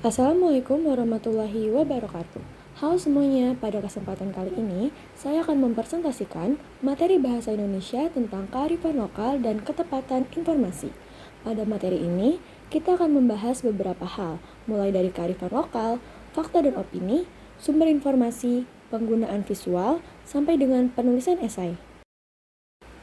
Assalamualaikum warahmatullahi wabarakatuh. Halo semuanya, pada kesempatan kali ini saya akan mempresentasikan materi bahasa Indonesia tentang kearifan lokal dan ketepatan informasi. Pada materi ini, kita akan membahas beberapa hal, mulai dari kearifan lokal, fakta dan opini, sumber informasi, penggunaan visual, sampai dengan penulisan esai.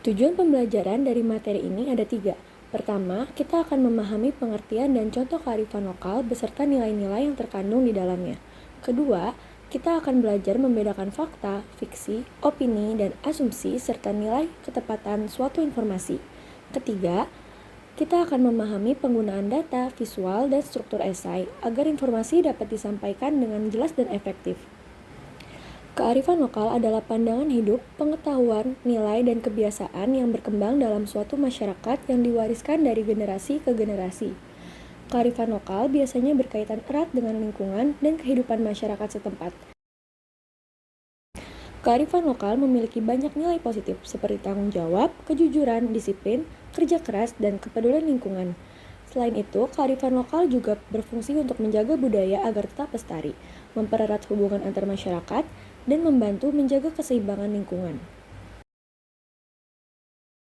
Tujuan pembelajaran dari materi ini ada 3. Pertama, kita akan memahami pengertian dan contoh kearifan lokal beserta nilai-nilai yang terkandung di dalamnya. Kedua, kita akan belajar membedakan fakta, fiksi, opini, dan asumsi serta nilai ketepatan suatu informasi. Ketiga, kita akan memahami penggunaan data, visual, dan struktur esai agar informasi dapat disampaikan dengan jelas dan efektif. Kearifan lokal adalah pandangan hidup, pengetahuan, nilai, dan kebiasaan yang berkembang dalam suatu masyarakat yang diwariskan dari generasi ke generasi. Kearifan lokal biasanya berkaitan erat dengan lingkungan dan kehidupan masyarakat setempat. Kearifan lokal memiliki banyak nilai positif seperti tanggung jawab, kejujuran, disiplin, kerja keras, dan kepedulian lingkungan. Selain itu, kearifan lokal juga berfungsi untuk menjaga budaya agar tetap lestari, mempererat hubungan antar masyarakat, dan membantu menjaga keseimbangan lingkungan.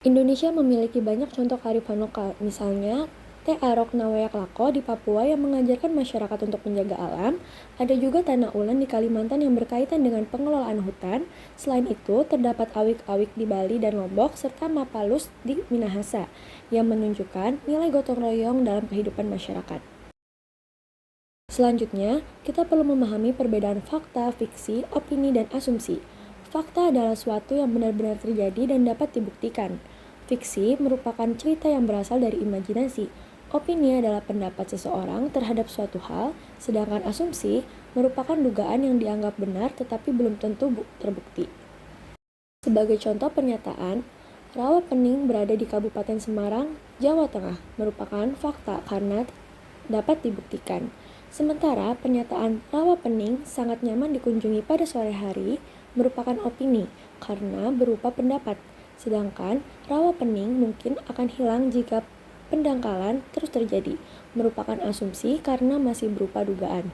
Indonesia memiliki banyak contoh kearifan lokal, misalnya Te Arok Naweak Lako di Papua yang mengajarkan masyarakat untuk menjaga alam. Ada juga Tanah Ulen di Kalimantan yang berkaitan dengan pengelolaan hutan. Selain itu, terdapat awik-awik di Bali dan Lombok, serta Mapalus di Minahasa, yang menunjukkan nilai gotong royong dalam kehidupan masyarakat. Selanjutnya, kita perlu memahami perbedaan fakta, fiksi, opini, dan asumsi. Fakta adalah sesuatu yang benar-benar terjadi dan dapat dibuktikan. Fiksi merupakan cerita yang berasal dari imajinasi. Opini adalah pendapat seseorang terhadap suatu hal, sedangkan asumsi merupakan dugaan yang dianggap benar tetapi belum tentu terbukti. Sebagai contoh pernyataan, Rawa Pening berada di Kabupaten Semarang, Jawa Tengah, merupakan fakta karena dapat dibuktikan. Sementara pernyataan Rawa Pening sangat nyaman dikunjungi pada sore hari merupakan opini karena berupa pendapat. Sedangkan Rawa Pening mungkin akan hilang jika pendangkalan terus terjadi, merupakan asumsi karena masih berupa dugaan.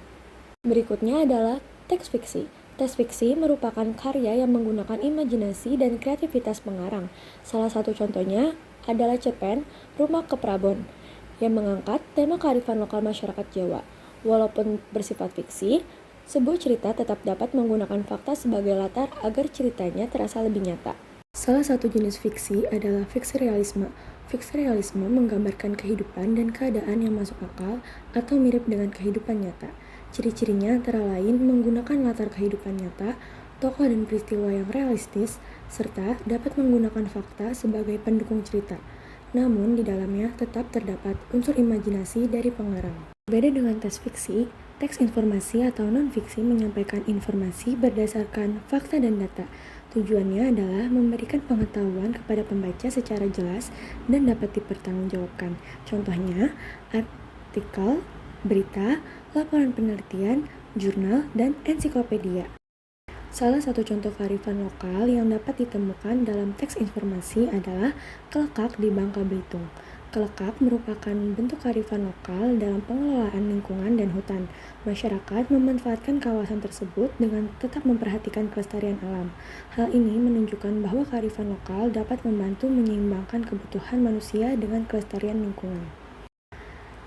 Berikutnya adalah teks fiksi. Teks fiksi merupakan karya yang menggunakan imajinasi dan kreativitas pengarang. Salah satu contohnya adalah cerpen Rumah ke Prabon yang mengangkat tema kearifan lokal masyarakat Jawa. Walaupun bersifat fiksi, sebuah cerita tetap dapat menggunakan fakta sebagai latar agar ceritanya terasa lebih nyata. Salah satu jenis fiksi adalah fiksi realisme. Fiksi realisme menggambarkan kehidupan dan keadaan yang masuk akal atau mirip dengan kehidupan nyata. Ciri-cirinya antara lain menggunakan latar kehidupan nyata, tokoh dan peristiwa yang realistis, serta dapat menggunakan fakta sebagai pendukung cerita. Namun di dalamnya tetap terdapat unsur imajinasi dari pengarang. Berbeda dengan teks fiksi, teks informasi atau non-fiksi menyampaikan informasi berdasarkan fakta dan data. Tujuannya adalah memberikan pengetahuan kepada pembaca secara jelas dan dapat dipertanggungjawabkan. Contohnya, artikel, berita, laporan penelitian, jurnal, dan ensiklopedia. Salah satu contoh kearifan lokal yang dapat ditemukan dalam teks informasi adalah Kelekak di Bangka Belitung. Kelekak merupakan bentuk kearifan lokal dalam pengelolaan lingkungan dan hutan. Masyarakat memanfaatkan kawasan tersebut dengan tetap memperhatikan kelestarian alam. Hal ini menunjukkan bahwa kearifan lokal dapat membantu menyeimbangkan kebutuhan manusia dengan kelestarian lingkungan.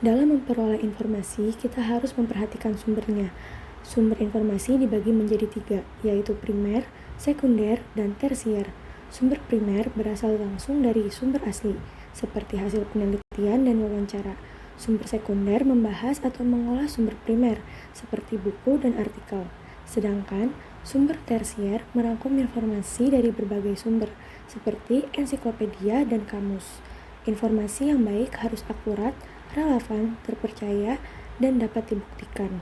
Dalam memperoleh informasi, kita harus memperhatikan sumbernya. Sumber informasi dibagi menjadi 3, yaitu primer, sekunder, dan tersier. Sumber primer berasal langsung dari sumber asli, seperti hasil penelitian dan wawancara. Sumber sekunder membahas atau mengolah sumber primer, seperti buku dan artikel. Sedangkan sumber tersier merangkum informasi dari berbagai sumber, seperti ensiklopedia dan kamus. Informasi yang baik harus akurat, relevan, terpercaya, dan dapat dibuktikan.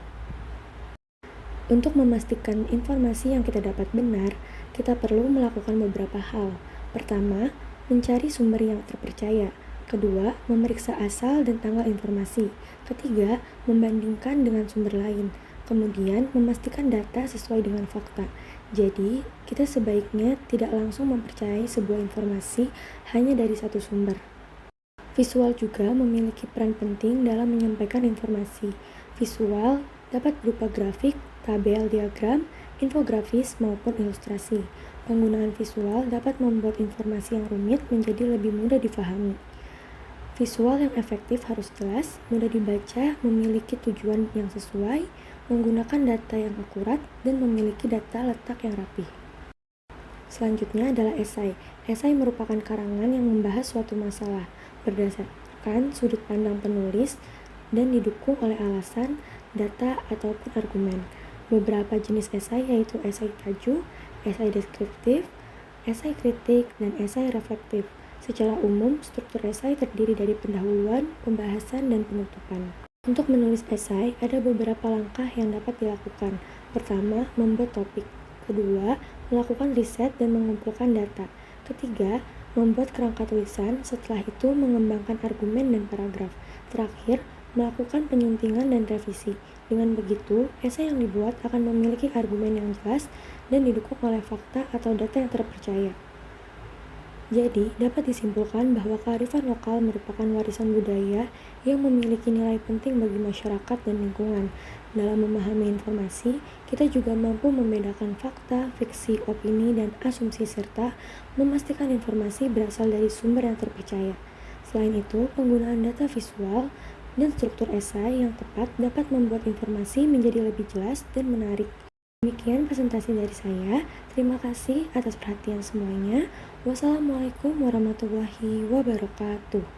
Untuk memastikan informasi yang kita dapat benar, kita perlu melakukan beberapa hal. Pertama, mencari sumber yang terpercaya. Kedua, memeriksa asal dan tanggal informasi. Ketiga, membandingkan dengan sumber lain. Kemudian, memastikan data sesuai dengan fakta. Jadi, kita sebaiknya tidak langsung mempercayai sebuah informasi hanya dari satu sumber. Visual juga memiliki peran penting dalam menyampaikan informasi. Visual dapat berupa grafik, tabel, diagram, infografis, maupun ilustrasi. Penggunaan visual dapat membuat informasi yang rumit menjadi lebih mudah dipahami. Visual yang efektif harus jelas, mudah dibaca, memiliki tujuan yang sesuai, menggunakan data yang akurat, dan memiliki data letak yang rapi. Selanjutnya adalah esai. Esai merupakan karangan yang membahas suatu masalah berdasarkan sudut pandang penulis dan didukung oleh alasan, data, ataupun argumen. Beberapa jenis esai yaitu esai tajuk, esai deskriptif, esai kritik, dan esai reflektif. Secara umum, struktur esai terdiri dari pendahuluan, pembahasan, dan penutupan. Untuk menulis esai, ada beberapa langkah yang dapat dilakukan. Pertama, membuat topik. Kedua, melakukan riset dan mengumpulkan data. Ketiga, membuat kerangka tulisan. Setelah itu, mengembangkan argumen dan paragraf. Terakhir, melakukan penyuntingan dan revisi. Dengan begitu, esai yang dibuat akan memiliki argumen yang jelas dan didukung oleh fakta atau data yang terpercaya. Jadi, dapat disimpulkan bahwa kearifan lokal merupakan warisan budaya yang memiliki nilai penting bagi masyarakat dan lingkungan. Dalam memahami informasi, kita juga mampu membedakan fakta, fiksi, opini, dan asumsi serta memastikan informasi berasal dari sumber yang terpercaya. Selain itu, penggunaan data visual dan struktur esai yang tepat dapat membuat informasi menjadi lebih jelas dan menarik. Demikian presentasi dari saya. Terima kasih atas perhatian semuanya. Wassalamualaikum warahmatullahi wabarakatuh.